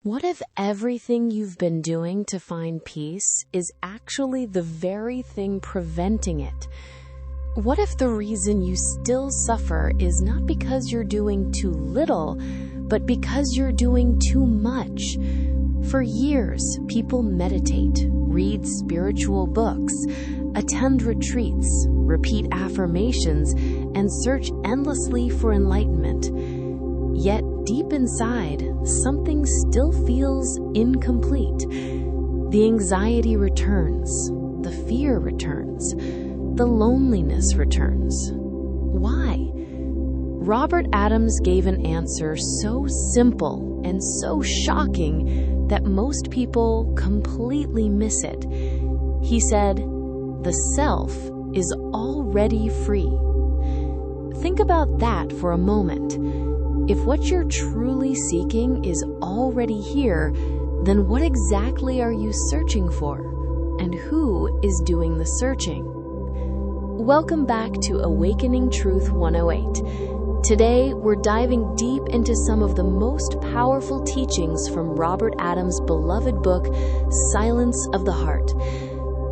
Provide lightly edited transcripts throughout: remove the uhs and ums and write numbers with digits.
What if everything you've been doing to find peace is actually the very thing preventing it? What if the reason you still suffer is not because you're doing too little, but because you're doing too much? For years, people meditate, read spiritual books, attend retreats, repeat affirmations, and search endlessly for enlightenment. Yet, deep inside, something still feels incomplete. The anxiety returns, the fear returns, the loneliness returns. Why? Robert Adams gave an answer so simple and so shocking that most people completely miss it. He said, "The self is already free." Think about that for a moment. If what you're truly seeking is already here, then what exactly are you searching for? And who is doing the searching? Welcome back to Awakening Truth 108. Today, we're diving deep into some of the most powerful teachings from Robert Adams' beloved book, Silence of the Heart.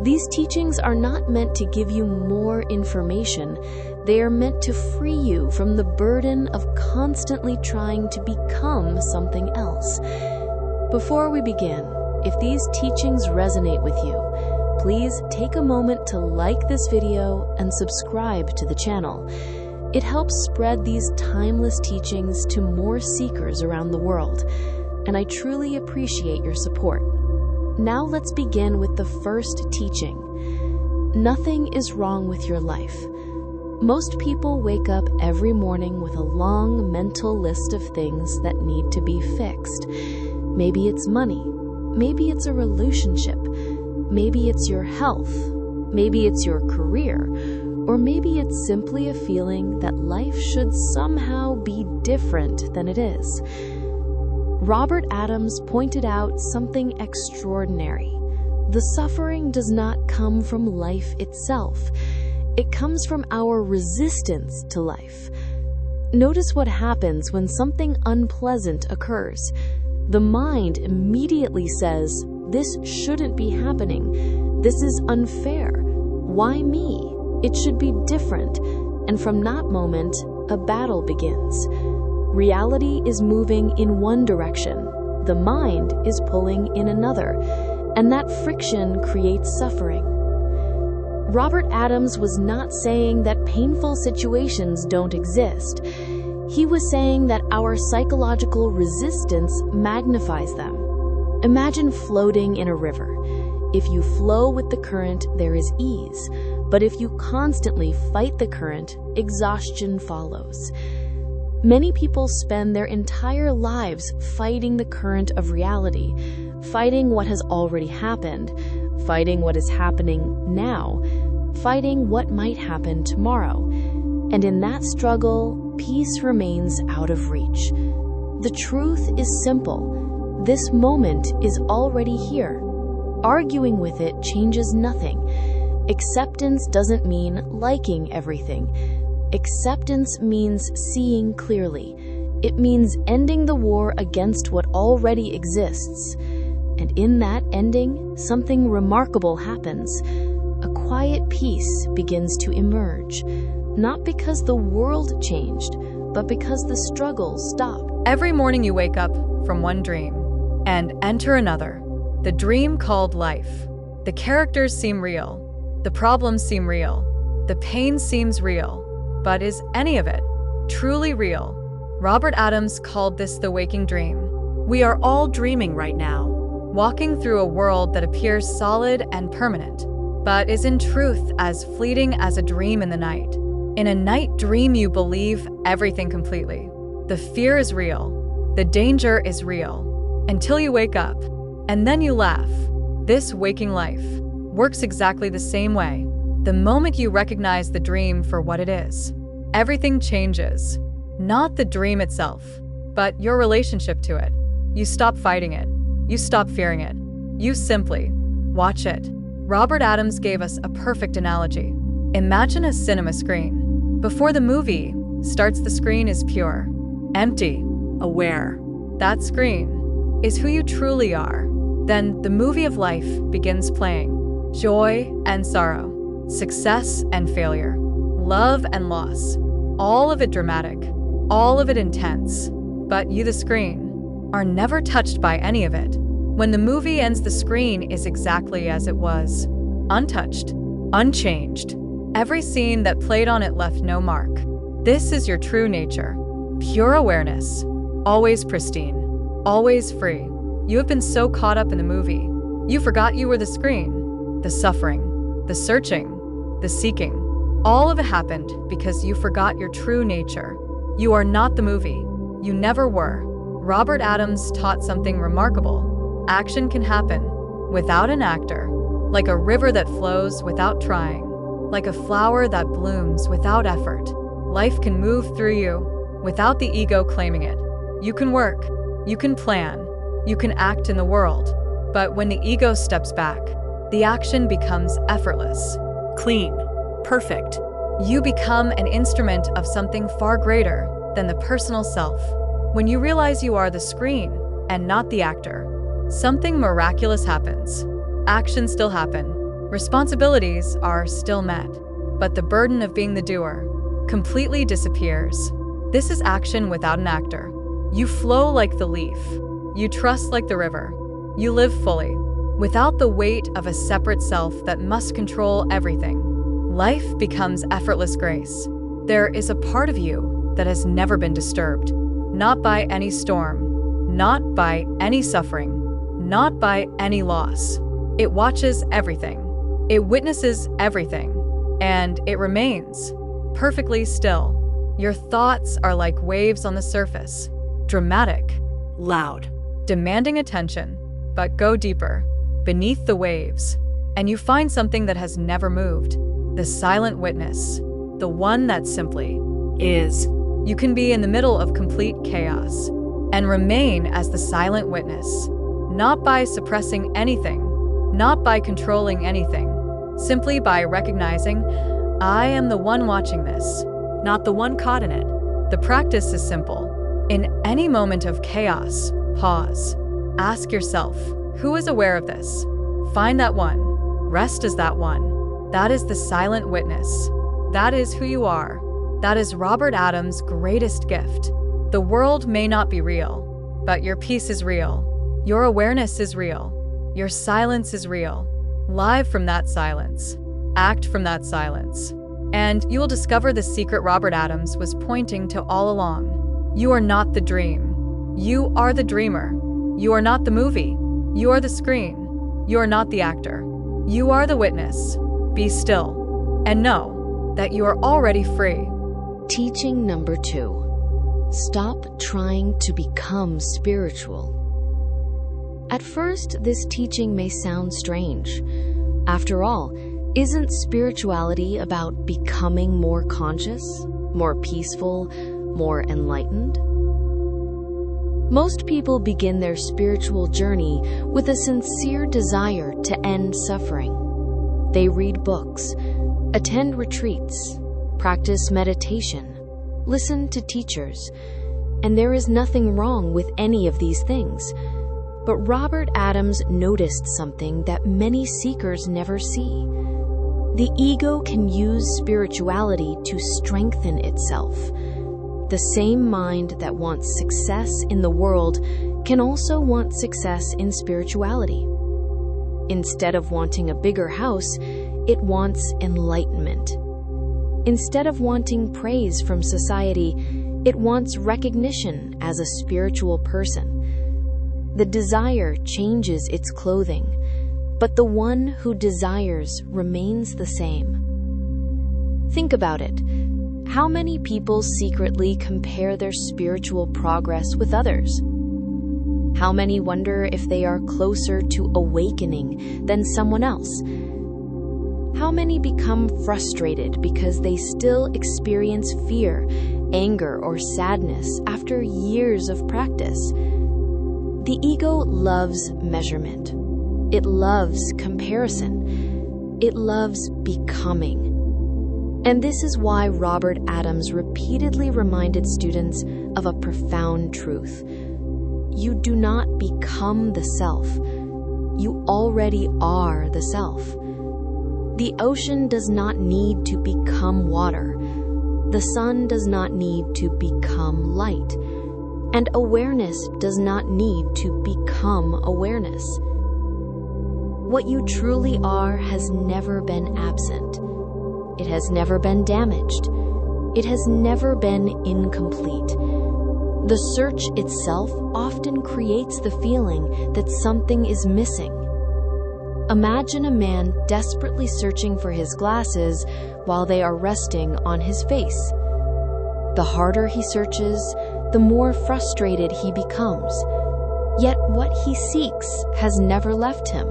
These teachings are not meant to give you more information. They are meant to free you from the burden of constantly trying to become something else. Before we begin, if these teachings resonate with you, please take a moment to like this video and subscribe to the channel. It helps spread these timeless teachings to more seekers around the world, and I truly appreciate your support. Now let's begin with the first teaching. Nothing is wrong with your life. Most people wake up every morning with a long mental list of things that need to be fixed. Maybe it's money. Maybe it's a relationship. Maybe it's your health. Maybe it's your career. Or maybe it's simply a feeling that life should somehow be different than it is. Robert Adams pointed out something extraordinary. The suffering does not come from life itself. It comes from our resistance to life. Notice what happens when something unpleasant occurs. The mind immediately says, "This shouldn't be happening. This is unfair. Why me? It should be different." And from that moment, a battle begins. Reality is moving in one direction. The mind is pulling in another. And that friction creates suffering. Robert Adams was not saying that painful situations don't exist. He was saying that our psychological resistance magnifies them. Imagine floating in a river. If you flow with the current, there is ease. But if you constantly fight the current, exhaustion follows. Many people spend their entire lives fighting the current of reality, fighting what has already happened, fighting what is happening now, fighting what might happen tomorrow. And in that struggle, peace remains out of reach. The truth is simple. This moment is already here. Arguing with it changes nothing. Acceptance doesn't mean liking everything. Acceptance means seeing clearly. It means ending the war against what already exists. And in that ending, something remarkable happens. A quiet peace begins to emerge, not because the world changed, but because the struggle stopped. Every morning you wake up from one dream and enter another, the dream called life. The characters seem real, the problems seem real, the pain seems real, but is any of it truly real? Robert Adams called this the waking dream. We are all dreaming right now, walking through a world that appears solid and permanent, but is in truth as fleeting as a dream in the night. In a night dream, you believe everything completely. The fear is real. The danger is real. Until you wake up, and then you laugh. This waking life works exactly the same way. The moment you recognize the dream for what it is, everything changes. Not the dream itself, but your relationship to it. You stop fighting it. You stop fearing it. You simply watch it. Robert Adams gave us a perfect analogy. Imagine a cinema screen. Before the movie starts, the screen is pure, empty, aware. That screen is who you truly are, then the movie of life begins playing. Joy and sorrow, success and failure, love and loss, all of it dramatic, all of it intense. But you, the screen, are never touched by any of it. When the movie ends, the screen is exactly as it was, untouched, unchanged. Every scene that played on it left no mark. This is your true nature, pure awareness, always pristine, always free. You have been so caught up in the movie, you forgot you were the screen. The suffering, the searching, the seeking, all of it happened because you forgot your true nature. You are not the movie. You never were. Robert Adams taught something remarkable. Action can happen without an actor, like a river that flows without trying, like a flower that blooms without effort. Life can move through you without the ego claiming it. You can work, you can plan, you can act in the world, but when the ego steps back, the action becomes effortless, clean, perfect. You become an instrument of something far greater than the personal self. When you realize you are the screen and not the actor, something miraculous happens. Actions still happen. Responsibilities are still met. But the burden of being the doer completely disappears. This is action without an actor. You flow like the leaf. You trust like the river. You live fully, without the weight of a separate self that must control everything. Life becomes effortless grace. There is a part of you that has never been disturbed. Not by any storm, not by any suffering, not by any loss. It watches everything. It witnesses everything. And it remains perfectly still. Your thoughts are like waves on the surface. Dramatic, loud, demanding attention. But go deeper, beneath the waves, and you find something that has never moved. The silent witness. The one that simply is. You can be in the middle of complete chaos and remain as the silent witness. Not by suppressing anything, not by controlling anything, simply by recognizing, I am the one watching this, not the one caught in it. The practice is simple. In any moment of chaos, pause. Ask yourself, who is aware of this? Find that one. Rest as that one. That is the silent witness. That is who you are. That is Robert Adams' greatest gift. The world may not be real, but your peace is real. Your awareness is real. Your silence is real. Live from that silence. Act from that silence. And you will discover the secret Robert Adams was pointing to all along. You are not the dream. You are the dreamer. You are not the movie. You are the screen. You are not the actor. You are the witness. Be still and know that you are already free. Teaching number 2. Stop trying to become spiritual. At first, this teaching may sound strange. After all, isn't spirituality about becoming more conscious, more peaceful, more enlightened? Most people begin their spiritual journey with a sincere desire to end suffering. They read books, attend retreats, practice meditation, listen to teachers, and there is nothing wrong with any of these things. But Robert Adams noticed something that many seekers never see. The ego can use spirituality to strengthen itself. The same mind that wants success in the world can also want success in spirituality. Instead of wanting a bigger house, it wants enlightenment. Instead of wanting praise from society, it wants recognition as a spiritual person. The desire changes its clothing, but the one who desires remains the same. Think about it. How many people secretly compare their spiritual progress with others? How many wonder if they are closer to awakening than someone else? How many become frustrated because they still experience fear, anger, or sadness after years of practice? The ego loves measurement. It loves comparison. It loves becoming. And this is why Robert Adams repeatedly reminded students of a profound truth. you do not become the self. You already are the self. The ocean does not need to become water. The sun does not need to become light. And awareness does not need to become awareness. What you truly are has never been absent. It has never been damaged. It has never been incomplete. The search itself often creates the feeling that something is missing. Imagine a man desperately searching for his glasses while they are resting on his face. The harder he searches, the more frustrated he becomes. Yet what he seeks has never left him.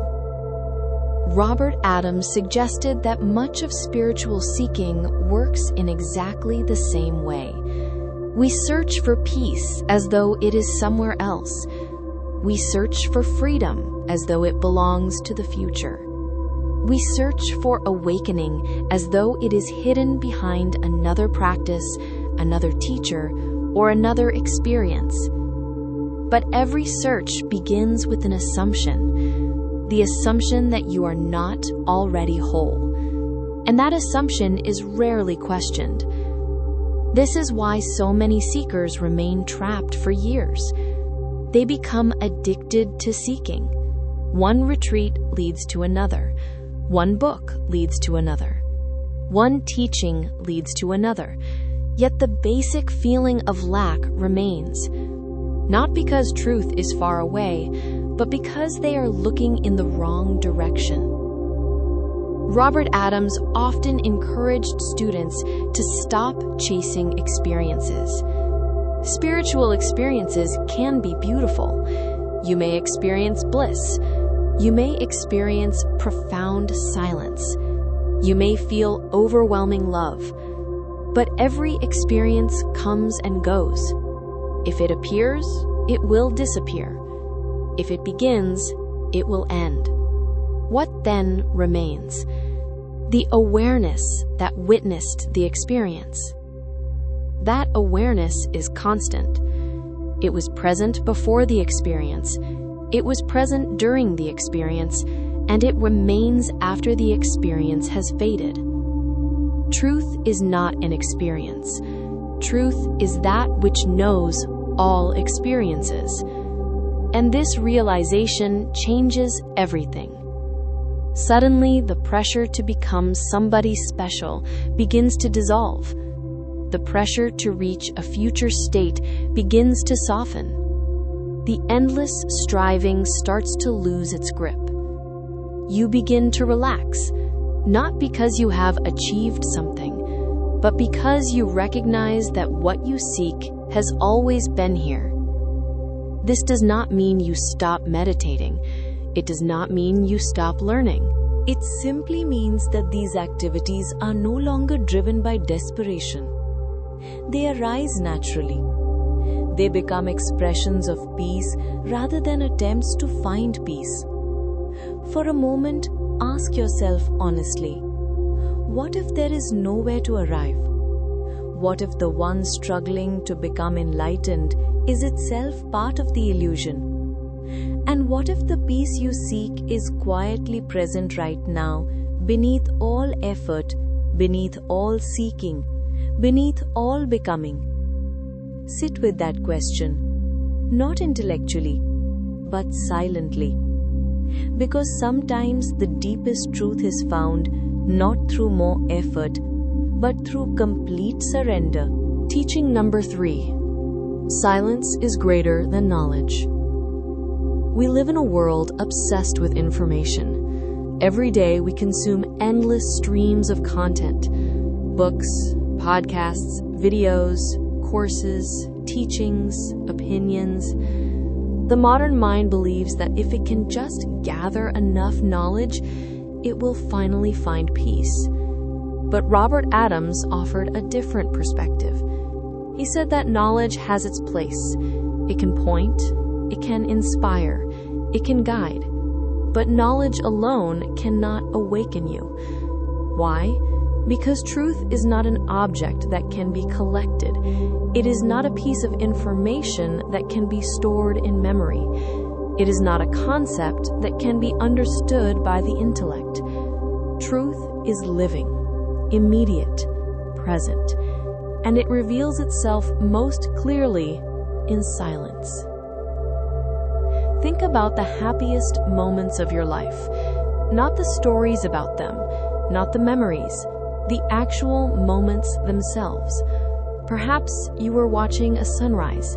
Robert Adams suggested that much of spiritual seeking works in exactly the same way. We search for peace as though it is somewhere else. We search for freedom as though it belongs to the future. We search for awakening as though it is hidden behind another practice, another teacher, or another experience. But every search begins with an assumption, the assumption that you are not already whole. And that assumption is rarely questioned. This is why so many seekers remain trapped for years. They become addicted to seeking. One retreat leads to another. One book leads to another. One teaching leads to another. Yet the basic feeling of lack remains. Not because truth is far away, but because they are looking in the wrong direction. Robert Adams often encouraged students to stop chasing experiences. Spiritual experiences can be beautiful. You may experience bliss. You may experience profound silence. You may feel overwhelming love. But every experience comes and goes. If it appears, it will disappear. If it begins, it will end. What then remains? The awareness that witnessed the experience. That awareness is constant. It was present before the experience. It was present during the experience, and it remains after the experience has faded. Truth is not an experience. Truth is that which knows all experiences. And this realization changes everything. Suddenly, the pressure to become somebody special begins to dissolve. The pressure to reach a future state begins to soften. The endless striving starts to lose its grip. You begin to relax, not because you have achieved something, but because you recognize that what you seek has always been here. This does not mean you stop meditating. It does not mean you stop learning. It simply means that these activities are no longer driven by desperation. They arise naturally. They become expressions of peace rather than attempts to find peace. For a moment, ask yourself honestly, what if there is nowhere to arrive? What if the one struggling to become enlightened is itself part of the illusion? And what if the peace you seek is quietly present right now, beneath all effort, beneath all seeking, beneath all becoming? Sit with that question, not intellectually, but silently. Because sometimes the deepest truth is found not through more effort, but through complete surrender. Teaching number 3. Silence is greater than knowledge. We live in a world obsessed with information. Every day we consume endless streams of content. Books, podcasts, videos, courses, teachings, opinions. The modern mind believes that if it can just gather enough knowledge, it will finally find peace. But Robert Adams offered a different perspective. He said that knowledge has its place. It can point, it can inspire, it can guide. But knowledge alone cannot awaken you. Why? Because truth is not an object that can be collected. It is not a piece of information that can be stored in memory. It is not a concept that can be understood by the intellect. Truth is living, immediate, present, and it reveals itself most clearly in silence. Think about the happiest moments of your life, not the stories about them, not the memories, the actual moments themselves. Perhaps you were watching a sunrise.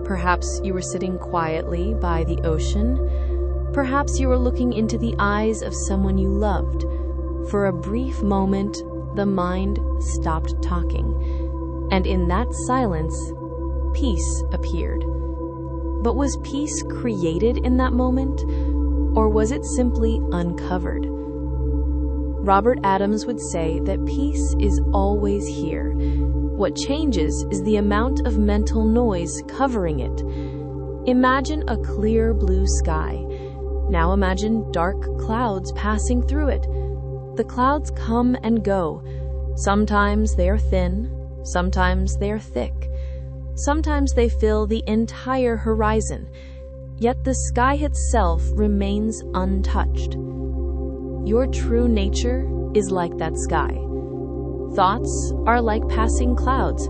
Perhaps you were sitting quietly by the ocean. Perhaps you were looking into the eyes of someone you loved. For a brief moment, the mind stopped talking, and in that silence, peace appeared. But was peace created in that moment, or was it simply uncovered? Robert Adams would say that peace is always here. What changes is the amount of mental noise covering it. Imagine a clear blue sky. Now imagine dark clouds passing through it. The clouds come and go. Sometimes they are thin, sometimes they are thick. Sometimes they fill the entire horizon, yet the sky itself remains untouched. Your true nature is like that sky. Thoughts are like passing clouds.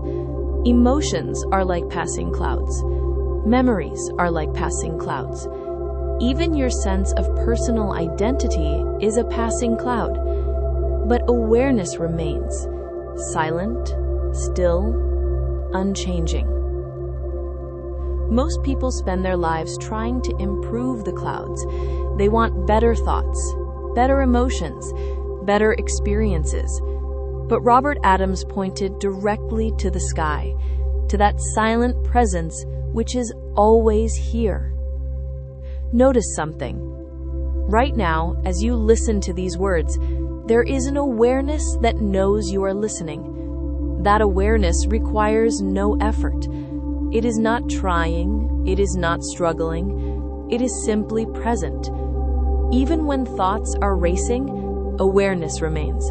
Emotions are like passing clouds. Memories are like passing clouds. Even your sense of personal identity is a passing cloud. But awareness remains, silent, still, unchanging. Most people spend their lives trying to improve the clouds. They want better thoughts, better emotions, better experiences. But Robert Adams pointed directly to the sky, to that silent presence which is always here. Notice something. Right now, as you listen to these words, there is an awareness that knows you are listening. That awareness requires no effort. It is not trying, it is not struggling, it is simply present. Even when thoughts are racing, awareness remains.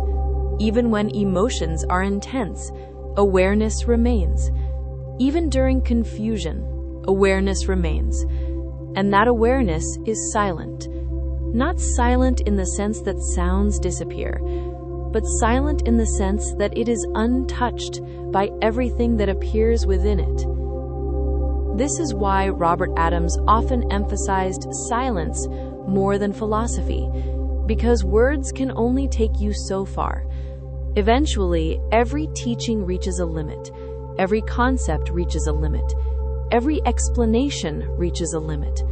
Even when emotions are intense, awareness remains. Even during confusion, awareness remains. And that awareness is silent. Not silent in the sense that sounds disappear, but silent in the sense that it is untouched by everything that appears within it. This is why Robert Adams often emphasized silence more than philosophy, because words can only take you so far. Eventually, every teaching reaches a limit. Every concept reaches a limit. Every explanation reaches a limit.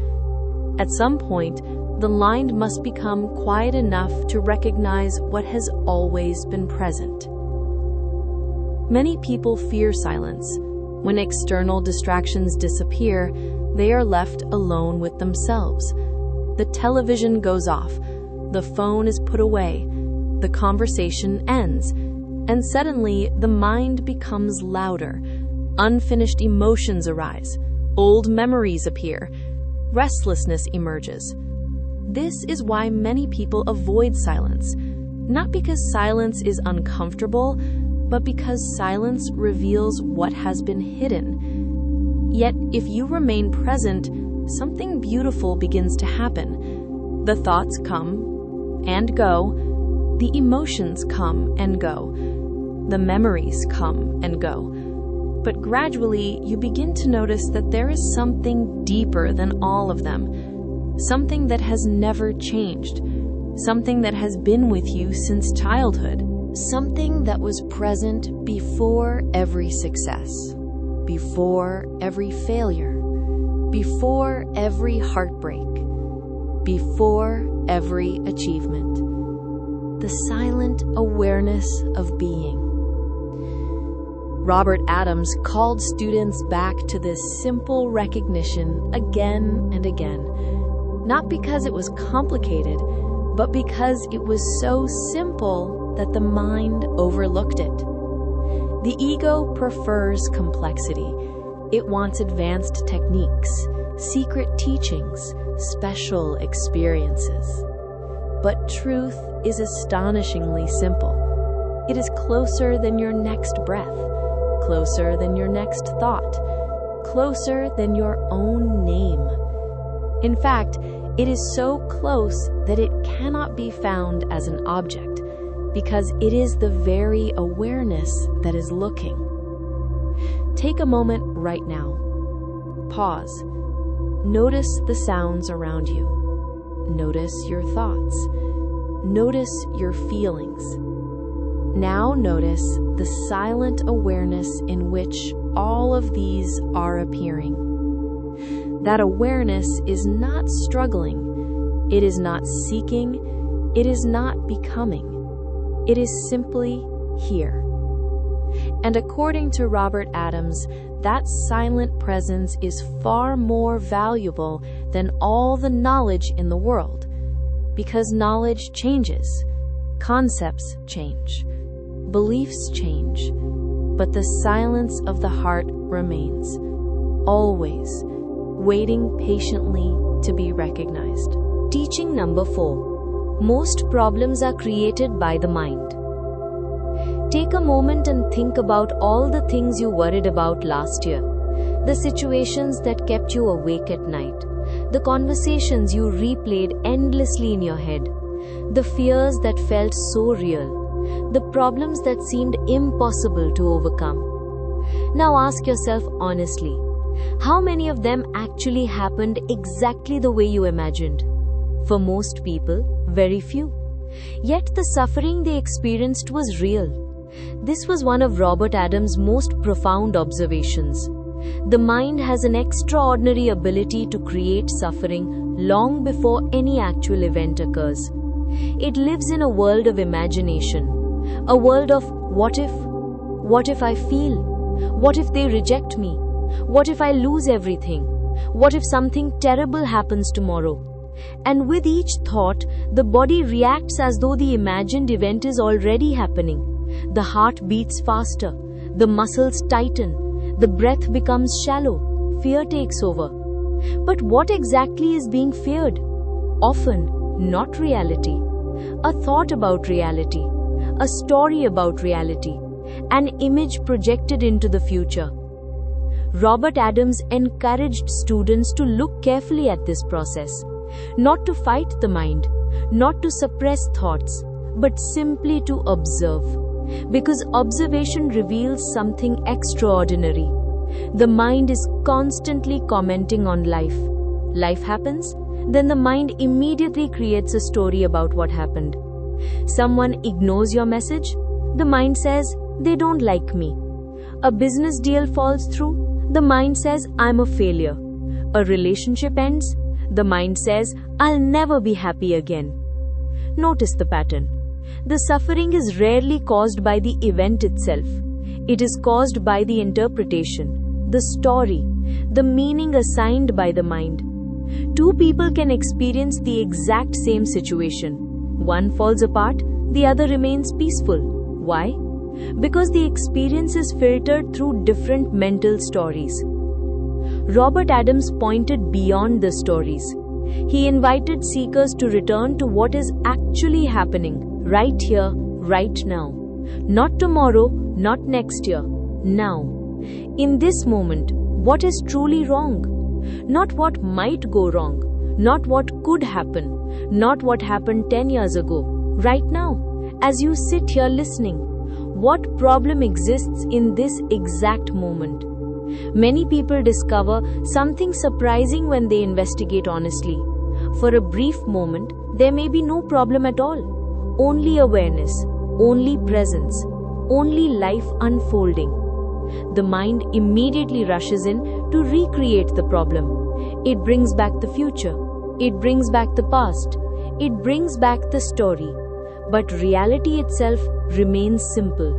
At some point, the mind must become quiet enough to recognize what has always been present. Many people fear silence. When external distractions disappear, they are left alone with themselves. The television goes off, the phone is put away, the conversation ends, and suddenly the mind becomes louder. Unfinished emotions arise, old memories appear, restlessness emerges. This is why many people avoid silence, not because silence is uncomfortable, but because silence reveals what has been hidden. Yet, if you remain present, something beautiful begins to happen. The thoughts come and go, the emotions come and go, the memories come and go. But gradually, you begin to notice that there is something deeper than all of them, something that has never changed, something that has been with you since childhood. Something that was present before every success, before every failure, before every heartbreak, before every achievement. The silent awareness of being. Robert Adams called students back to this simple recognition again and again, not because it was complicated, but because it was so simple that the mind overlooked it. The ego prefers complexity. It wants advanced techniques, secret teachings, special experiences. But truth is astonishingly simple. It is closer than your next breath, closer than your next thought, closer than your own name. In fact, it is so close that it cannot be found as an object, because it is the very awareness that is looking. Take a moment right now. Pause. Notice the sounds around you. Notice your thoughts. Notice your feelings. Now notice the silent awareness in which all of these are appearing. That awareness is not struggling. It is not seeking. It is not becoming. It is simply here. And according to Robert Adams, that silent presence is far more valuable than all the knowledge in the world, because knowledge changes, concepts change, beliefs change, but the silence of the heart remains, always, waiting patiently to be recognized. Teaching number 4. Most problems are created by the mind. Take a moment and think about all the things you worried about last year, the situations that kept you awake at night, the conversations you replayed endlessly in your head, the fears that felt so real, the problems that seemed impossible to overcome. Now ask yourself honestly, how many of them actually happened exactly the way you imagined? For most people, very few. Yet the suffering they experienced was real. This was one of Robert Adams' most profound observations. The mind has an extraordinary ability to create suffering long before any actual event occurs. It lives in a world of imagination, a world of what if I feel, what if they reject me, what if I lose everything, what if something terrible happens tomorrow. And with each thought, the body reacts as though the imagined event is already happening. The heart beats faster, the muscles tighten, the breath becomes shallow, fear takes over. But what exactly is being feared? Often, not reality. A thought about reality, a story about reality, an image projected into the future. Robert Adams encouraged students to look carefully at this process, not to fight the mind, not to suppress thoughts, but simply to observe. Because observation reveals something extraordinary. The mind is constantly commenting on life. Life happens, then the mind immediately creates a story about what happened. Someone ignores your message, the mind says, they don't like me. A business deal falls through, the mind says, I'm a failure. A relationship ends, the mind says, I'll never be happy again. Notice the pattern. The suffering is rarely caused by the event itself. It is caused by the interpretation, the story, the meaning assigned by the mind. Two people can experience the exact same situation. One falls apart, the other remains peaceful. Why? Because the experience is filtered through different mental stories. Robert Adams pointed beyond the stories. He invited seekers to return to what is actually happening, right here, right now. Not tomorrow, not next year, now. In this moment, what is truly wrong? Not what might go wrong, not what could happen, not what happened 10 years ago. Right now, as you sit here listening, what problem exists in this exact moment? Many people discover something surprising when they investigate honestly. For a brief moment, there may be no problem at all. Only awareness, only presence, only life unfolding. The mind immediately rushes in to recreate the problem. It brings back the future. It brings back the past. It brings back the story. But reality itself remains simple.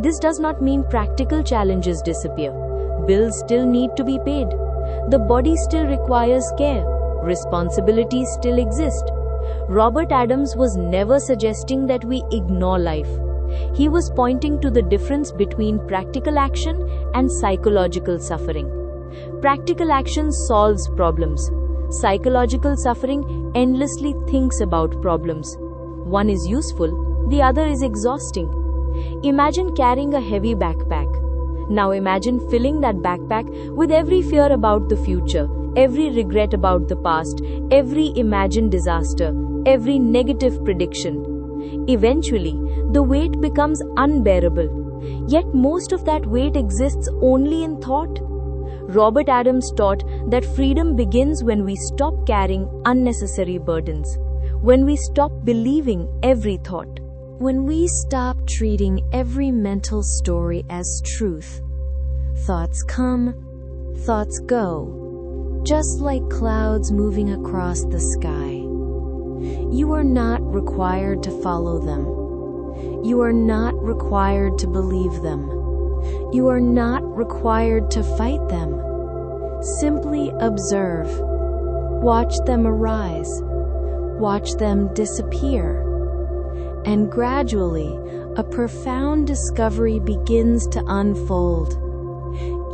This does not mean practical challenges disappear. Bills still need to be paid. The body still requires care. Responsibilities still exist. Robert Adams was never suggesting that we ignore life. He was pointing to the difference between practical action and psychological suffering. Practical action solves problems. Psychological suffering endlessly thinks about problems. One is useful, the other is exhausting. Imagine carrying a heavy backpack. Now imagine filling that backpack with every fear about the future, every regret about the past, every imagined disaster, every negative prediction. Eventually, the weight becomes unbearable. Yet most of that weight exists only in thought. Robert Adams taught that freedom begins when we stop carrying unnecessary burdens, when we stop believing every thought, when we stop treating every mental story as truth. Thoughts come, thoughts go, just like clouds moving across the sky. You are not required to follow them. You are not required to believe them. You are not required to fight them. Simply observe. Watch them arise. Watch them disappear. And gradually, a profound discovery begins to unfold.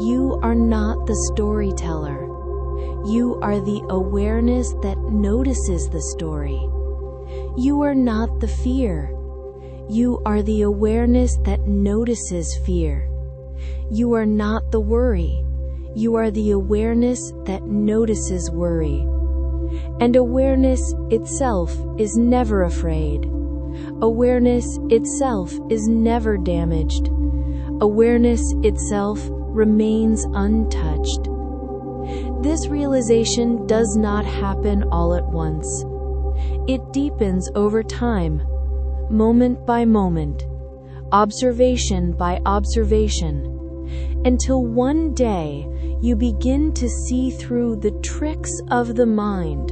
You are not the storyteller. You are the awareness that notices the story. You are not the fear. You are the awareness that notices fear. You are not the worry. You are the awareness that notices worry. And awareness itself is never afraid. Awareness itself is never damaged. Awareness itself remains untouched. This realization does not happen all at once. It deepens over time, moment by moment, observation by observation, until one day you begin to see through the tricks of the mind.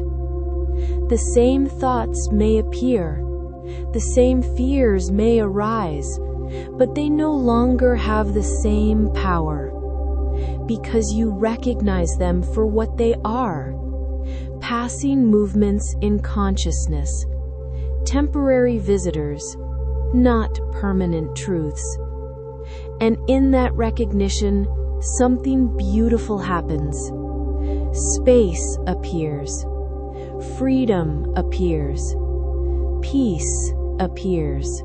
The same thoughts may appear, the same fears may arise, but they no longer have the same power, because you recognize them for what they are: passing movements in consciousness, temporary visitors, not permanent truths. And in that recognition, something beautiful happens. Space appears. Freedom appears. Peace appears.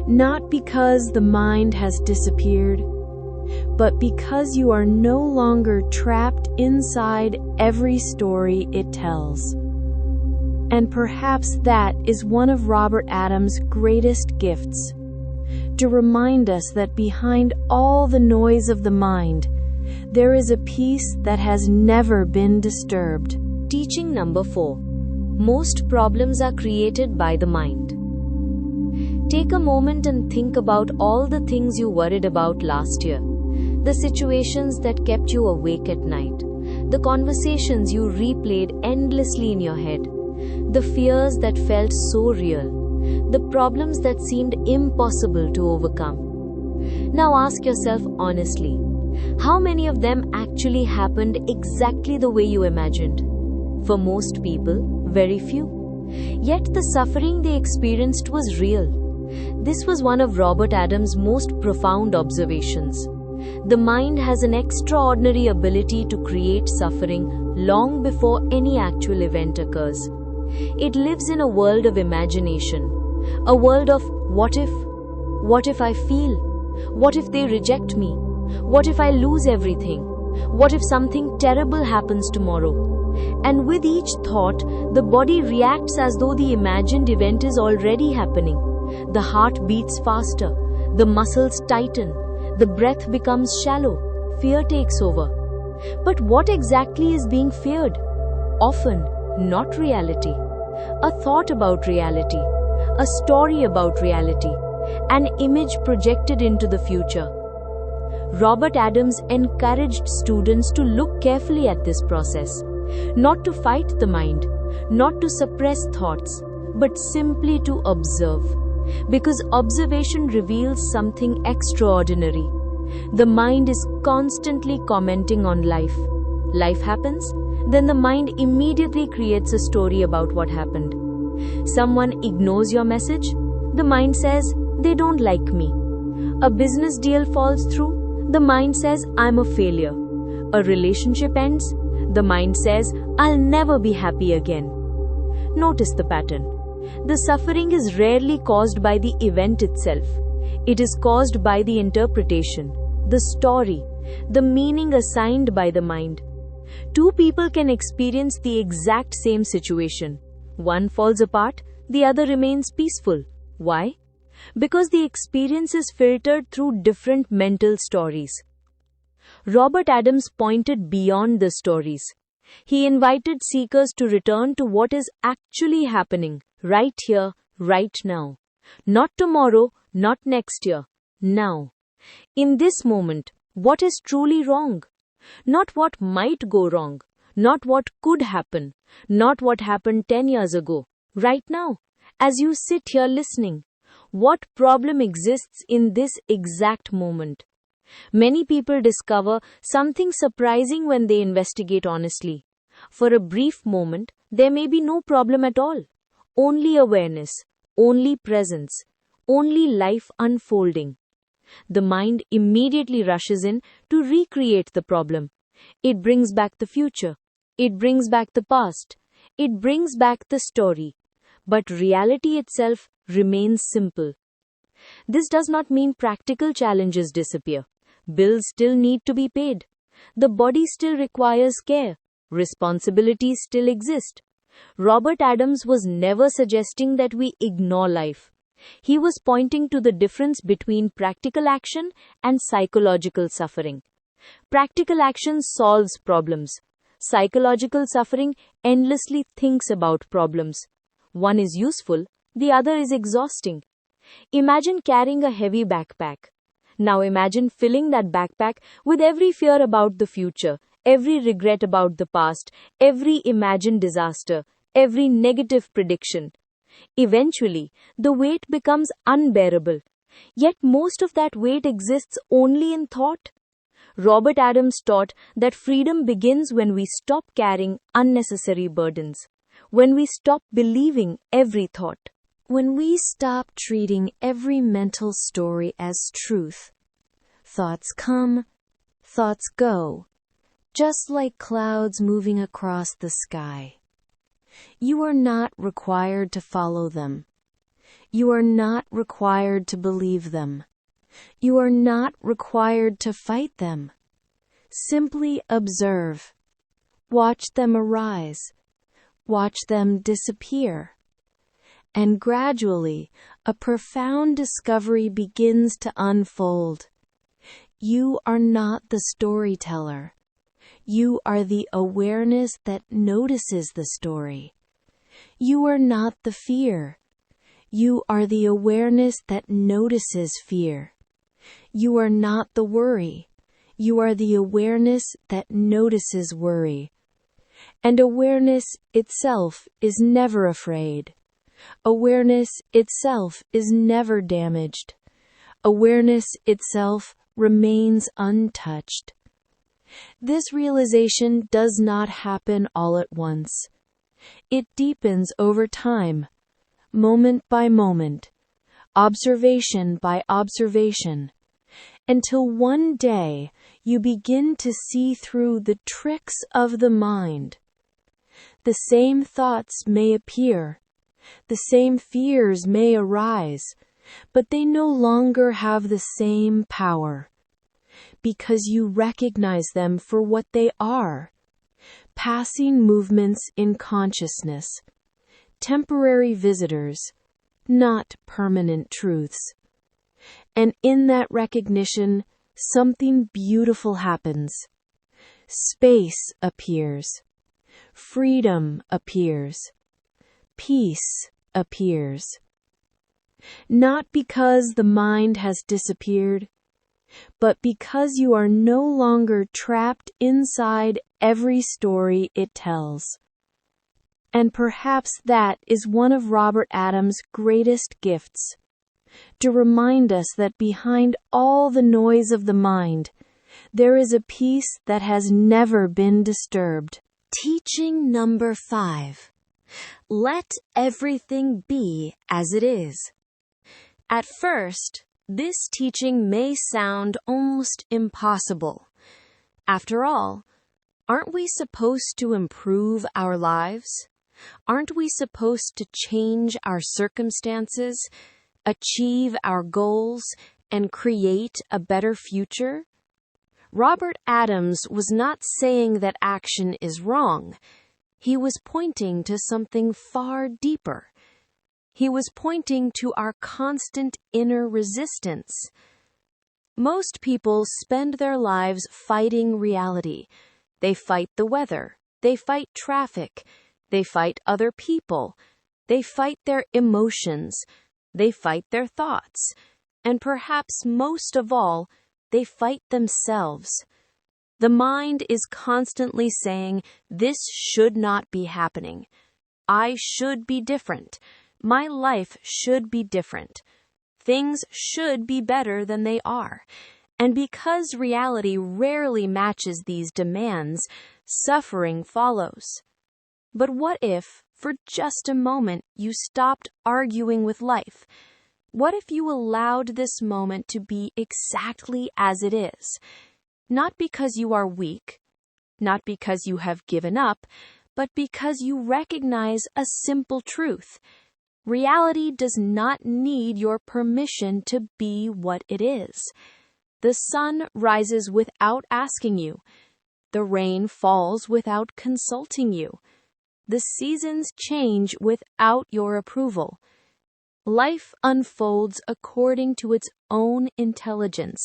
Not because the mind has disappeared, but because you are no longer trapped inside every story it tells. And perhaps that is one of Robert Adams' greatest gifts, to remind us that behind all the noise of the mind, there is a peace that has never been disturbed. Teaching number 4. Most problems are created by the mind. Take a moment and think about all the things you worried about last year, the situations that kept you awake at night, the conversations you replayed endlessly in your head, the fears that felt so real, the problems that seemed impossible to overcome. Now ask yourself honestly, how many of them actually happened exactly the way you imagined? For most people, very few. Yet the suffering they experienced was real. This was one of Robert Adams' most profound observations. The mind has an extraordinary ability to create suffering long before any actual event occurs. It lives in a world of imagination, a world of what if? What if I feel? What if they reject me? What if I lose everything? What if something terrible happens tomorrow? And with each thought, the body reacts as though the imagined event is already happening. The heart beats faster, the muscles tighten, the breath becomes shallow, fear takes over. But what exactly is being feared? Often, not reality. A thought about reality, a story about reality, an image projected into the future. Robert Adams encouraged students to look carefully at this process, not to fight the mind, not to suppress thoughts, but simply to observe. Because observation reveals something extraordinary. The mind is constantly commenting on life. Life happens, then the mind immediately creates a story about what happened. Someone ignores your message, the mind says, they don't like me. A business deal falls through, the mind says, I'm a failure. A relationship ends, the mind says, I'll never be happy again. Notice the pattern. The suffering is rarely caused by the event itself. It is caused by the interpretation, the story, the meaning assigned by the mind. Two people can experience the exact same situation. One falls apart, the other remains peaceful. Why? Because the experience is filtered through different mental stories. Robert Adams pointed beyond the stories. He invited seekers to return to what is actually happening, right here, right now. Not tomorrow, not next year, now. In this moment, what is truly wrong? Not what might go wrong, not what could happen, not what happened 10 years ago. Right now, as you sit here listening, what problem exists in this exact moment? Many people discover something surprising when they investigate honestly. For a brief moment, there may be no problem at all. Only awareness, only presence, only life unfolding. The mind immediately rushes in to recreate the problem. It brings back the future. It brings back the past. It brings back the story. But reality itself remains simple. This does not mean practical challenges disappear. Bills still need to be paid. The body still requires care. Responsibilities still exist. Robert Adams was never suggesting that we ignore life. He was pointing to the difference between practical action and psychological suffering. Practical action solves problems. Psychological suffering endlessly thinks about problems. One is useful, the other is exhausting. Imagine carrying a heavy backpack. Now imagine filling that backpack with every fear about the future, every regret about the past, every imagined disaster, every negative prediction. Eventually, the weight becomes unbearable. Yet most of that weight exists only in thought. Robert Adams taught that freedom begins when we stop carrying unnecessary burdens, when we stop believing every thought, when we stop treating every mental story as truth. Thoughts come, thoughts go, just like clouds moving across the sky. You are not required to follow them. You are not required to believe them. You are not required to fight them. Simply observe. Watch them arise. Watch them disappear. And gradually, a profound discovery begins to unfold. You are not the storyteller. You are the awareness that notices the story. You are not the fear. You are the awareness that notices fear. You are not the worry. You are the awareness that notices worry. And awareness itself is never afraid. Awareness itself is never damaged. Awareness itself remains untouched. This realization does not happen all at once. It deepens over time, moment by moment, observation by observation, until one day you begin to see through the tricks of the mind. The same thoughts may appear, the same fears may arise, but they no longer have the same power, because you recognize them for what they are: passing movements in consciousness, temporary visitors, not permanent truths. And in that recognition, something beautiful happens. Space appears. Freedom appears. Peace appears. Not because the mind has disappeared, but because you are no longer trapped inside every story it tells. And perhaps that is one of Robert Adams' greatest gifts, to remind us that behind all the noise of the mind, there is a peace that has never been disturbed. Teaching number 5. Let everything be as it is. At first, this teaching may sound almost impossible. After all, aren't we supposed to improve our lives? Aren't we supposed to change our circumstances? achieve our goals, and create a better future? Robert Adams was not saying that action is wrong. He was pointing to something far deeper. He was pointing to our constant inner resistance. Most people spend their lives fighting reality. They fight the weather. They fight traffic. They fight other people. They fight their emotions. They fight their thoughts. And perhaps most of all, they fight themselves. The mind is constantly saying, "This should not be happening. I should be different. My life should be different. Things should be better than they are." And because reality rarely matches these demands, suffering follows. But what if, for just a moment, you stopped arguing with life? What if you allowed this moment to be exactly as it is? Not because you are weak, not because you have given up, but because you recognize a simple truth. Reality does not need your permission to be what it is. The sun rises without asking you. The rain falls without consulting you. The seasons change without your approval. Life unfolds according to its own intelligence,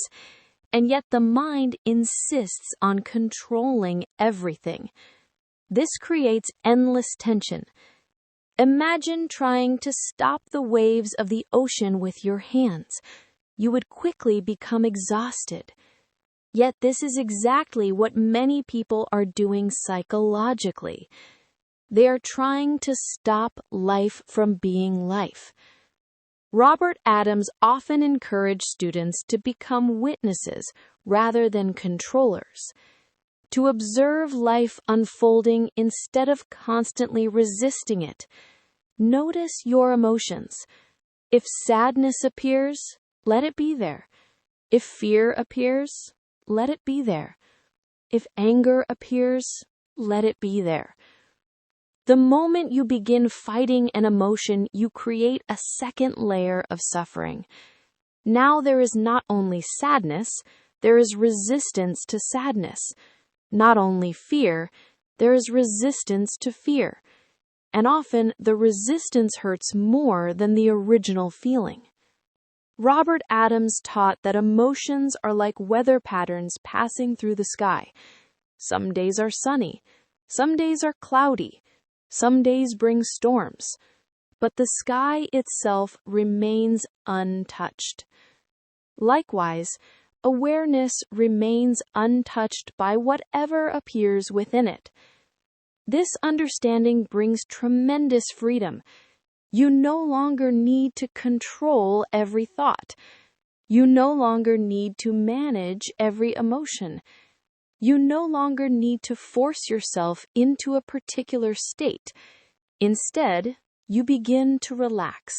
and yet the mind insists on controlling everything. This creates endless tension. Imagine trying to stop the waves of the ocean with your hands. You would quickly become exhausted. Yet this is exactly what many people are doing psychologically. They are trying to stop life from being life. Robert Adams often encouraged students to become witnesses rather than controllers, to observe life unfolding instead of constantly resisting it. Notice your emotions. If sadness appears, let it be there. If fear appears, let it be there. If anger appears, let it be there. The moment you begin fighting an emotion, you create a second layer of suffering. Now there is not only sadness, there is resistance to sadness. Not only fear, there is resistance to fear. And often the resistance hurts more than the original feeling. Robert Adams taught that emotions are like weather patterns passing through the sky. Some days are sunny, some days are cloudy, some days bring storms, but the sky itself remains untouched. Likewise, awareness remains untouched by whatever appears within it. This understanding brings tremendous freedom. You no longer need to control every thought. You no longer need to manage every emotion. You no longer need to force yourself into a particular state. Instead, you begin to relax.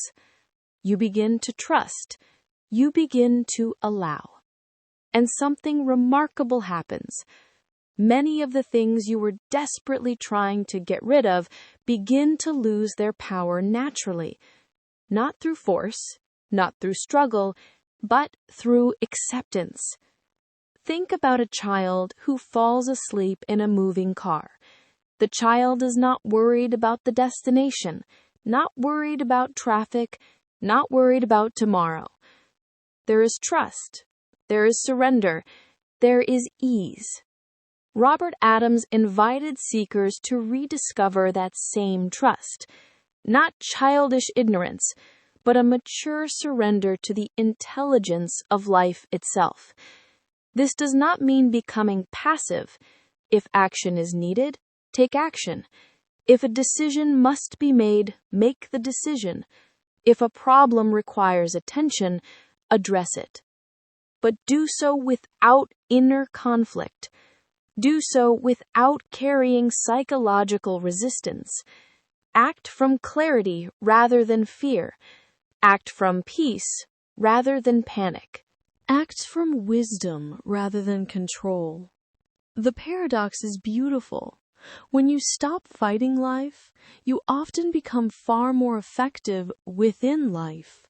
You begin to trust. You begin to allow. And something remarkable happens. Many of the things you were desperately trying to get rid of begin to lose their power naturally, not through force, not through struggle, but through acceptance. Think about a child who falls asleep in a moving car. The child is not worried about the destination, not worried about traffic, not worried about tomorrow. There is trust, there is surrender, there is ease. Robert Adams invited seekers to rediscover that same trust, not childish ignorance, but a mature surrender to the intelligence of life itself. This does not mean becoming passive. If action is needed, take action. If a decision must be made, make the decision. If a problem requires attention, address it. But do so without inner conflict. Do so without carrying psychological resistance. Act from clarity rather than fear. Act from peace rather than panic. Act from wisdom rather than control. The paradox is beautiful. When you stop fighting life, you often become far more effective within life.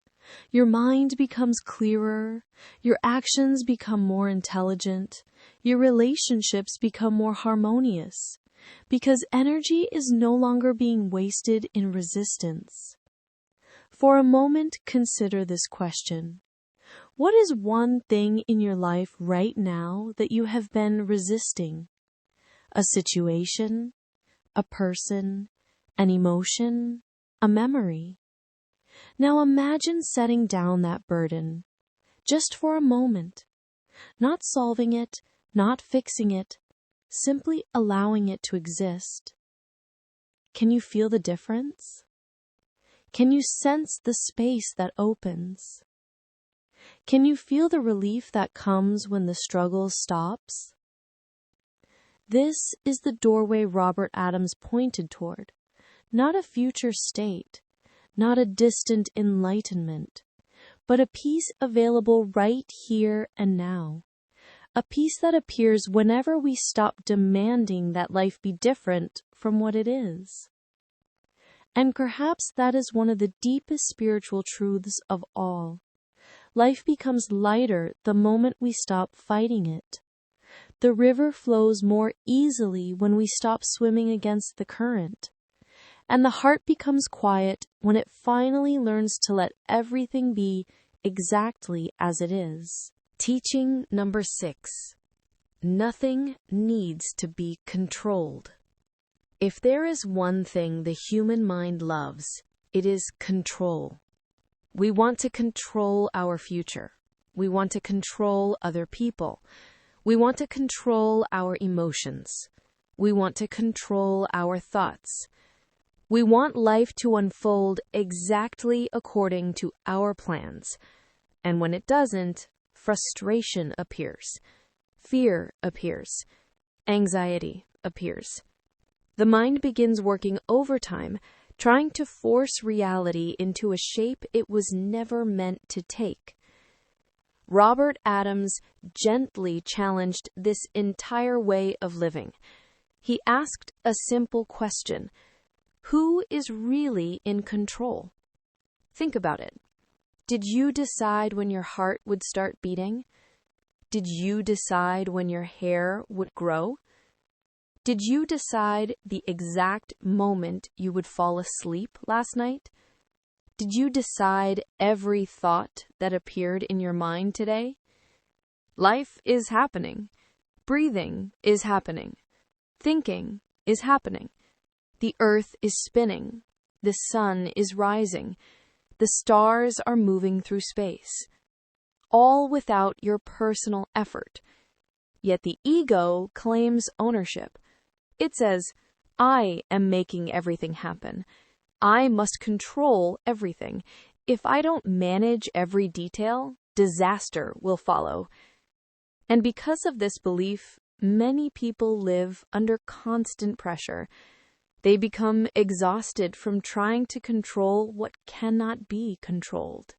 Your mind becomes clearer, your actions become more intelligent, your relationships become more harmonious, because energy is no longer being wasted in resistance. For a moment, consider this question. What is one thing in your life right now that you have been resisting? A situation, a person, an emotion, a memory. Now imagine setting down that burden, just for a moment, not solving it, not fixing it, simply allowing it to exist. Can you feel the difference? Can you sense the space that opens? Can you feel the relief that comes when the struggle stops? This is the doorway Robert Adams pointed toward, not a future state, not a distant enlightenment, but a peace available right here and now. A peace that appears whenever we stop demanding that life be different from what it is. And perhaps that is one of the deepest spiritual truths of all. Life becomes lighter the moment we stop fighting it. The river flows more easily when we stop swimming against the current. And the heart becomes quiet when it finally learns to let everything be exactly as it is. Teaching number 6. Nothing needs to be controlled. If there is one thing the human mind loves, it is control. We want to control our future. We want to control other people. We want to control our emotions. We want to control our thoughts. We want life to unfold exactly according to our plans. And when it doesn't, frustration appears. Fear appears. Anxiety appears. The mind begins working overtime, trying to force reality into a shape it was never meant to take. Robert Adams gently challenged this entire way of living. He asked a simple question. Who is really in control? Think about it. Did you decide when your heart would start beating? Did you decide when your hair would grow? Did you decide the exact moment you would fall asleep last night? Did you decide every thought that appeared in your mind today? Life is happening. Breathing is happening. Thinking is happening. The earth is spinning. The sun is rising. The stars are moving through space. All without your personal effort. Yet the ego claims ownership. It says, I am making everything happen. I must control everything. If I don't manage every detail, disaster will follow. And because of this belief, many people live under constant pressure. They become exhausted from trying to control what cannot be controlled.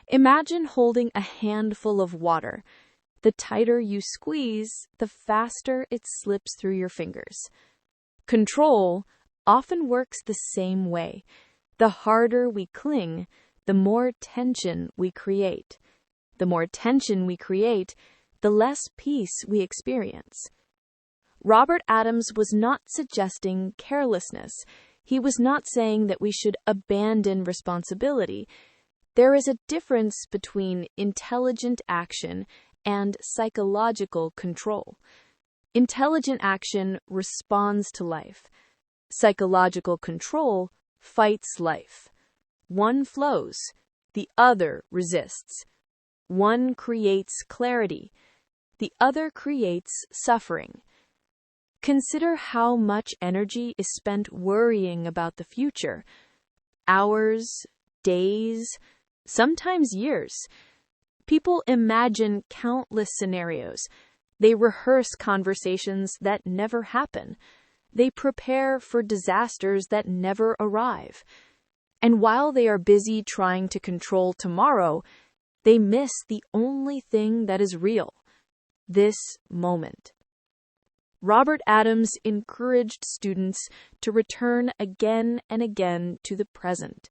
Imagine holding a handful of water. The tighter you squeeze, the faster it slips through your fingers. Control often works the same way. The harder we cling, the more tension we create. The more tension we create, the less peace we experience. Robert Adams was not suggesting carelessness. He was not saying that we should abandon responsibility. There is a difference between intelligent action and psychological control. Intelligent action responds to life. Psychological control fights life. One flows, the other resists. One creates clarity, the other creates suffering. Consider how much energy is spent worrying about the future. Hours, days, sometimes years. People imagine countless scenarios. They rehearse conversations that never happen. They prepare for disasters that never arrive. And while they are busy trying to control tomorrow, they miss the only thing that is real, this moment. Robert Adams encouraged students to return again and again to the present.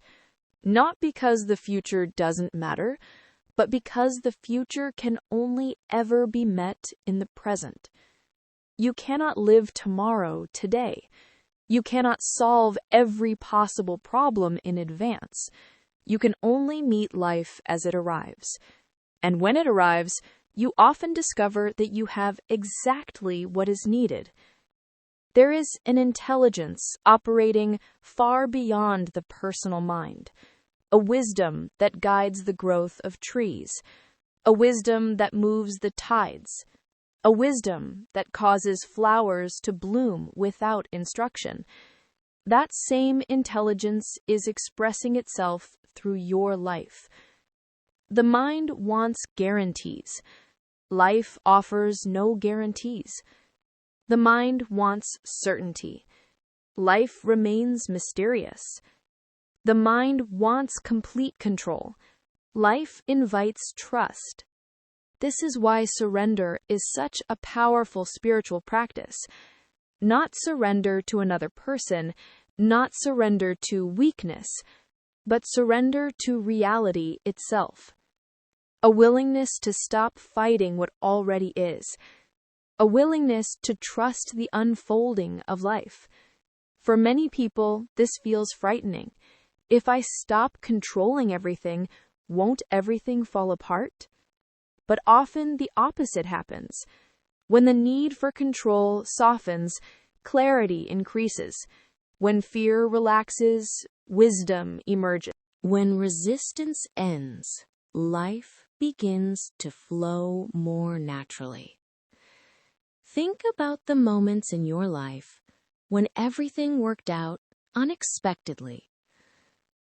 Not because the future doesn't matter, but because the future can only ever be met in the present. You cannot live tomorrow today. You cannot solve every possible problem in advance. You can only meet life as it arrives. And when it arrives, you often discover that you have exactly what is needed. There is an intelligence operating far beyond the personal mind, a wisdom that guides the growth of trees, a wisdom that moves the tides, a wisdom that causes flowers to bloom without instruction. That same intelligence is expressing itself through your life. The mind wants guarantees. Life offers no guarantees. The mind wants certainty. Life remains mysterious. The mind wants complete control. Life invites trust. This is why surrender is such a powerful spiritual practice. Not surrender to another person, not surrender to weakness, but surrender to reality itself. A willingness to stop fighting what already is. A willingness to trust the unfolding of life. For many people, this feels frightening. If I stop controlling everything, won't everything fall apart? But often the opposite happens. When the need for control softens, clarity increases. When fear relaxes, wisdom emerges. When resistance ends, life begins to flow more naturally. Think about the moments in your life when everything worked out unexpectedly.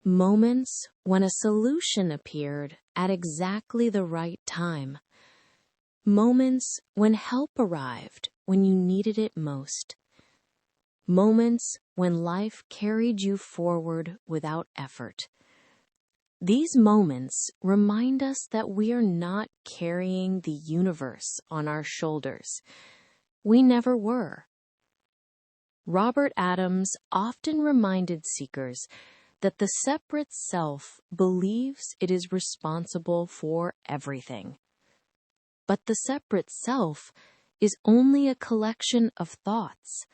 Moments when a solution appeared at exactly the right time. Moments when help arrived when you needed it most. Moments when life carried you forward without effort. These moments remind us that we are not carrying the universe on our shoulders. We never were. Robert Adams often reminded seekers that the separate self believes it is responsible for everything. But the separate self is only a collection of thoughts.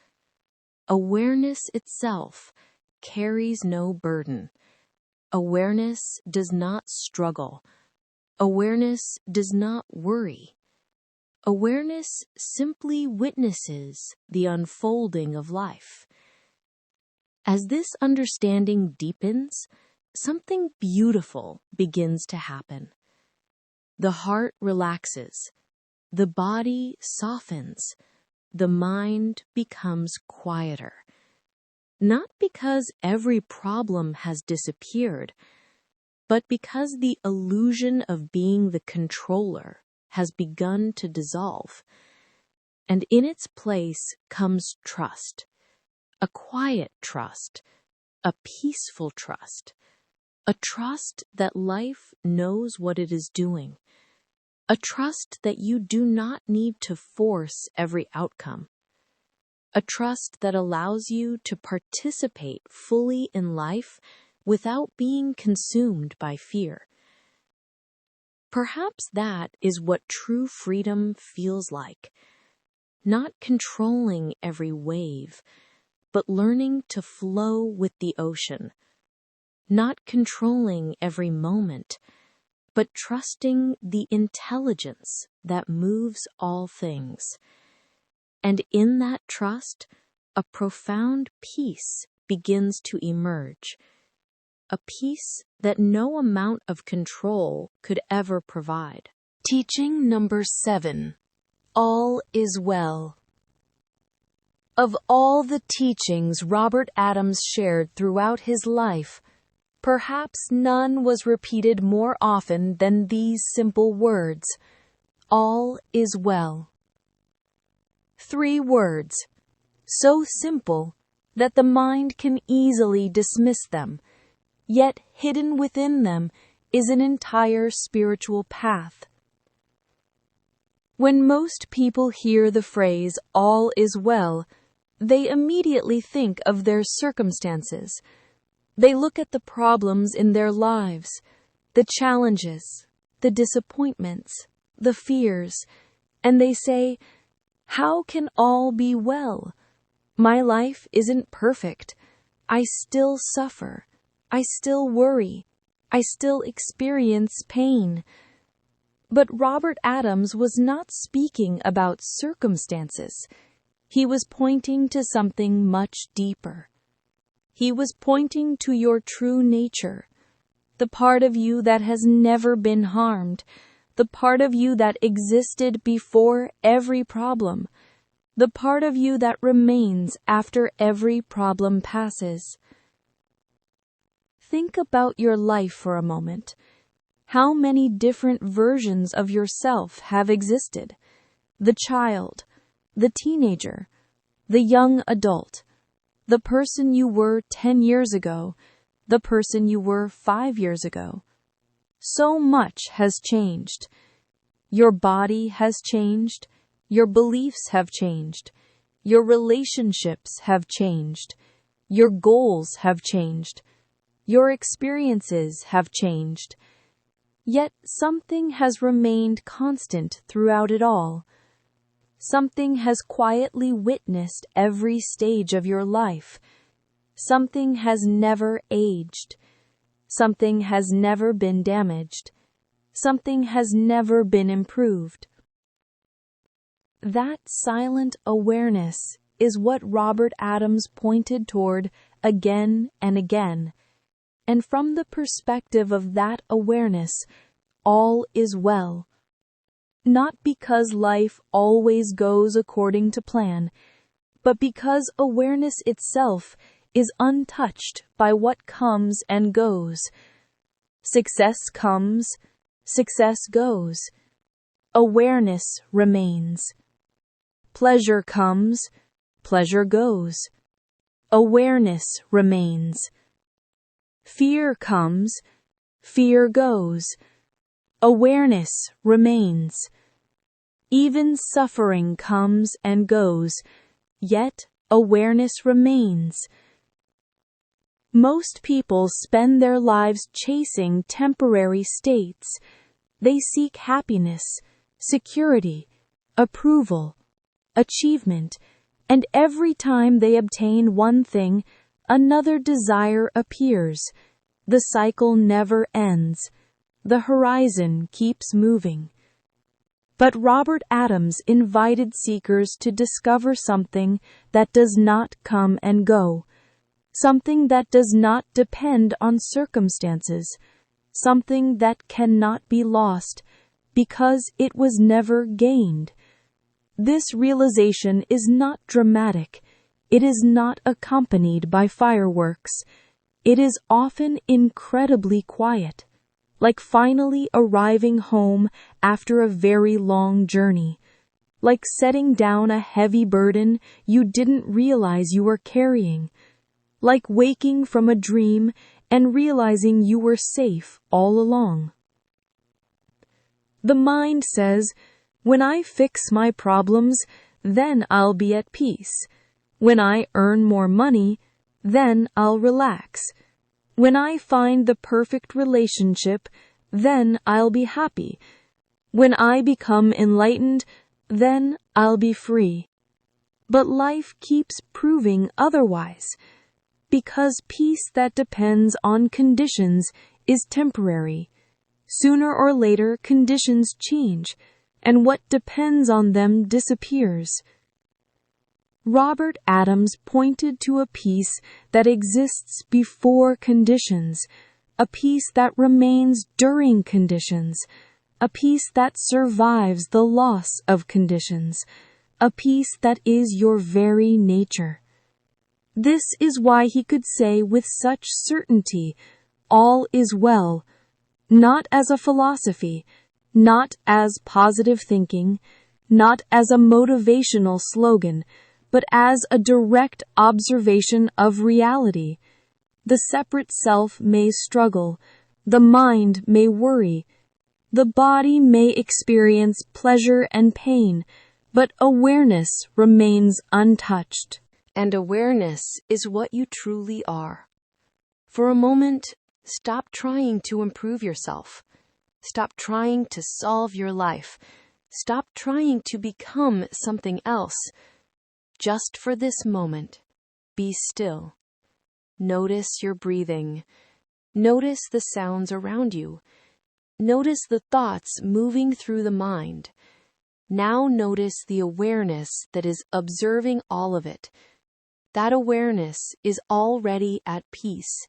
Awareness itself carries no burden. Awareness does not struggle. Awareness does not worry. Awareness simply witnesses the unfolding of life. As this understanding deepens, something beautiful begins to happen. The heart relaxes, the body softens, the mind becomes quieter. Not because every problem has disappeared, but because the illusion of being the controller has begun to dissolve. And in its place comes trust. A quiet trust, a peaceful trust, a trust that life knows what it is doing, a trust that you do not need to force every outcome, a trust that allows you to participate fully in life without being consumed by fear. Perhaps that is what true freedom feels like, not controlling every wave, but learning to flow with the ocean, not controlling every moment, but trusting the intelligence that moves all things. And in that trust, a profound peace begins to emerge, a peace that no amount of control could ever provide. Teaching number 7. All is well. Of all the teachings Robert Adams shared throughout his life, perhaps none was repeated more often than these simple words: all is well. 3 words, so simple that the mind can easily dismiss them, yet hidden within them is an entire spiritual path. When most people hear the phrase, all is well, they immediately think of their circumstances. They look at the problems in their lives, the challenges, the disappointments, the fears, and they say, "How can all be well? My life isn't perfect. I still suffer. I still worry. I still experience pain." But Robert Adams was not speaking about circumstances. He was pointing to something much deeper. He was pointing to your true nature, the part of you that has never been harmed, the part of you that existed before every problem, the part of you that remains after every problem passes. Think about your life for a moment. How many different versions of yourself have existed? The child, the teenager, the young adult, the person you were 10 years ago, the person you were 5 years ago. So much has changed. Your body has changed. Your beliefs have changed. Your relationships have changed. Your goals have changed. Your experiences have changed. Yet something has remained constant throughout it all. Something has quietly witnessed every stage of your life. Something has never aged. Something has never been damaged. Something has never been improved. That silent awareness is what Robert Adams pointed toward again and again. And from the perspective of that awareness, all is well. Not because life always goes according to plan, but because awareness itself is untouched by what comes and goes. Success comes, success goes. Awareness remains. Pleasure comes, pleasure goes. Awareness remains. Fear comes, fear goes. Awareness remains. Even suffering comes and goes, yet awareness remains. Most people spend their lives chasing temporary states. They seek happiness, security, approval, achievement, and every time they obtain one thing, another desire appears. The cycle never ends. The horizon keeps moving. But Robert Adams invited seekers to discover something that does not come and go, something that does not depend on circumstances, something that cannot be lost because it was never gained. This realization is not dramatic. It is not accompanied by fireworks. It is often incredibly quiet, like finally arriving home after a very long journey, like setting down a heavy burden you didn't realize you were carrying, like waking from a dream and realizing you were safe all along. The mind says, "When I fix my problems, then I'll be at peace. When I earn more money, then I'll relax. When I find the perfect relationship, then I'll be happy. When I become enlightened, then I'll be free." But life keeps proving otherwise, because peace that depends on conditions is temporary. Sooner or later, conditions change, and what depends on them disappears. Robert Adams pointed to a peace that exists before conditions, a peace that remains during conditions, a peace that survives the loss of conditions, a peace that is your very nature. This is why he could say with such certainty, "All is well," not as a philosophy, not as positive thinking, not as a motivational slogan, but as a direct observation of reality. The separate self may struggle, the mind may worry, the body may experience pleasure and pain, but awareness remains untouched. And awareness is what you truly are. For a moment, stop trying to improve yourself. Stop trying to solve your life. Stop trying to become something else. Just for this moment, be still. Notice your breathing. Notice the sounds around you. Notice the thoughts moving through the mind. Now notice the awareness that is observing all of it. That awareness is already at peace.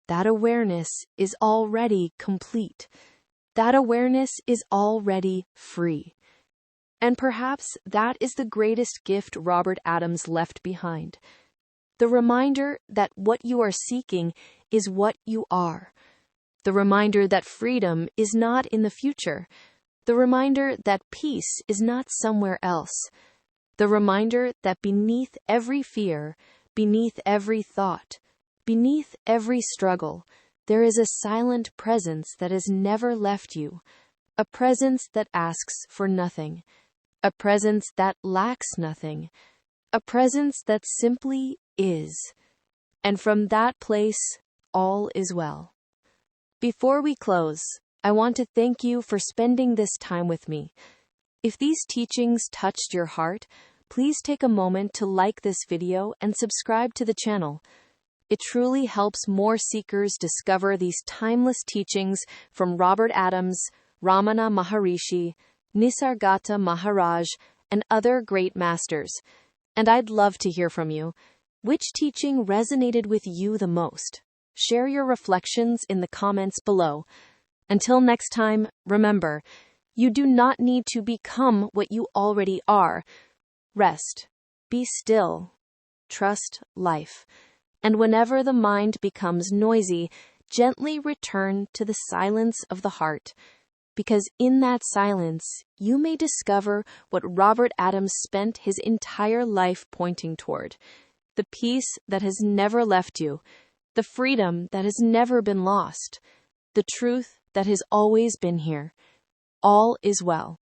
That awareness is already complete. That awareness is already free. And perhaps that is the greatest gift Robert Adams left behind. The reminder that what you are seeking is what you are. The reminder that freedom is not in the future. The reminder that peace is not somewhere else. The reminder that beneath every fear, beneath every thought, beneath every struggle, there is a silent presence that has never left you. A presence that asks for nothing. A presence that lacks nothing. A presence that simply is. And from that place, all is well. Before we close, I want to thank you for spending this time with me. If these teachings touched your heart, please take a moment to like this video and subscribe to the channel. It truly helps more seekers discover these timeless teachings from Robert Adams, Ramana Maharishi, Nisargadatta Maharaj, and other great masters. And I'd love to hear from you. Which teaching resonated with you the most? Share your reflections in the comments below. Until next time, remember, you do not need to become what you already are. Rest, be still, trust life, and whenever the mind becomes noisy, gently return to the silence of the heart, because in that silence, you may discover what Robert Adams spent his entire life pointing toward, the peace that has never left you, the freedom that has never been lost, the truth that has always been here. All is well.